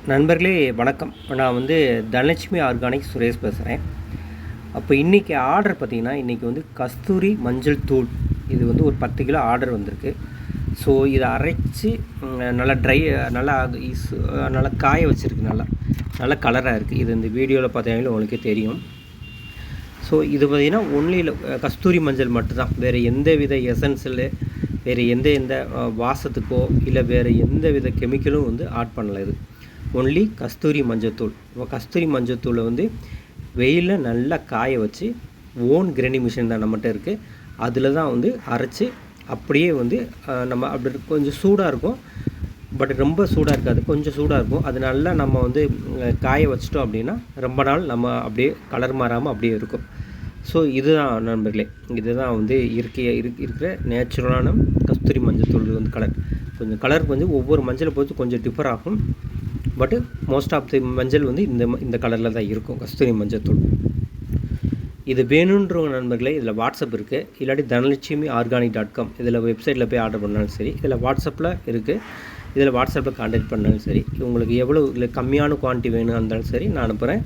நண்பர்களே வணக்கம். நான் தனலட்சுமி ஆர்கானிக் சுரேஷ் பேசுகிறேன். அப்போ இன்றைக்கி ஆர்டர் பார்த்திங்கன்னா, இன்றைக்கி கஸ்தூரி மஞ்சள் தூள் இது ஒரு 10 கிலோ ஆர்டர் வந்திருக்கு. ஸோ இதை அரைச்சி நல்லா நல்லா காய வச்சுருக்கு. நல்லா கலராக இருக்குது. இது இந்த வீடியோவில் பார்த்தீங்கன்னா உங்களுக்கே தெரியும். ஸோ இது பார்த்திங்கன்னா ஒன்லி கஸ்தூரி மஞ்சள் மட்டும்தான், வேறு எந்த வித எசன்ஸில் வேறு எந்த வாசத்துக்கோ இல்லை வேறு எந்த வித கெமிக்கலும் ஆட் பண்ணலை. இது ஒன்லி கஸ்தூரி மஞ்சத்தூள். கஸ்தூரி மஞ்சத்தூளை வெயிலில் நல்லா காய வச்சு ஓன் கிரைண்டிங் மிஷின் தான் நம்மகிட்ட இருக்குது. அதில் தான் அரைச்சி அப்படியே நம்ம அப்படி கொஞ்சம் சூடாக இருக்கும், பட் ரொம்ப சூடாக இருக்காது, கொஞ்சம் சூடாக இருக்கும். அது நல்லா நம்ம காய வச்சிட்டோம் அப்படின்னா ரொம்ப நாள் நம்ம அப்படியே கலர் மாறாமல் அப்படியே இருக்கும். ஸோ இதுதான் நண்பர்களே, இதுதான் இருக்கிற நேச்சுரலான கஸ்தூரி மஞ்சத்தூள். கலர் ஒவ்வொரு மஞ்சளை பொறுத்து கொஞ்சம் டிஃபர் ஆகும். பட்டு மோஸ்ட் ஆஃப் தி மஞ்சள் இந்த கலரில் தான் இருக்கும், கஸ்தூரி மஞ்சத்தூள். இது வேணுன்றவங்க நண்பர்களே, இதில் வாட்ஸ்அப் இருக்குது, இல்லாட்டி தனலட்சுமி organic.com இதில் வெப்சைட்டில் போய் ஆர்டர் பண்ணாலும் சரி, இதில் வாட்ஸ்அப்பில் இருக்குது. இதில் வாட்ஸ்அப்பில் கான்டாக்ட் பண்ணாலும் சரி, உங்களுக்கு எவ்வளோ இல்லை கம்மியான குவான்டிட்டி வேணும் இருந்தாலும் சரி நான் அனுப்புகிறேன்,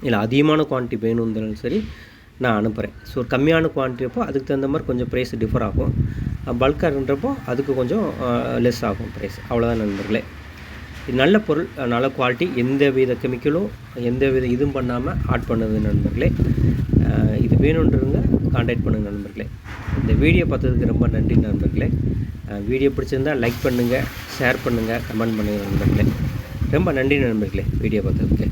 இல்லை அதிகமான குவான்டிட்டி வேணும் இருந்தாலும் சரி நான் அனுப்புகிறேன். ஸோ கம்மியான குவான்டிட்டி அப்போ அதுக்கு தகுந்த மாதிரி கொஞ்சம் ப்ரைஸ் டிஃபர் ஆகும், பல்காகன்றப்போ அதுக்கு கொஞ்சம் லெஸ் ஆகும் ப்ரைஸ். அவ்வளோதான் நண்பர்களே. இது நல்ல பொருள், நல்ல குவாலிட்டி, எந்த வித கெமிக்கலும் எந்த வித இதுவும் பண்ணாமல் ஆட் பண்ணுது நண்பர்களே. இது வேணுன்றவங்க கான்டாக்ட் பண்ணுங்கள் நண்பர்களே. இந்த வீடியோ பார்த்ததுக்கு ரொம்ப நன்றி நண்பர்களே. வீடியோ பிடிச்சிருந்தால் லைக் பண்ணுங்கள், ஷேர் பண்ணுங்கள், கமெண்ட் பண்ணுங்கள் நண்பர்களே. ரொம்ப நன்றி நண்பர்களே வீடியோ பார்த்ததுக்கு.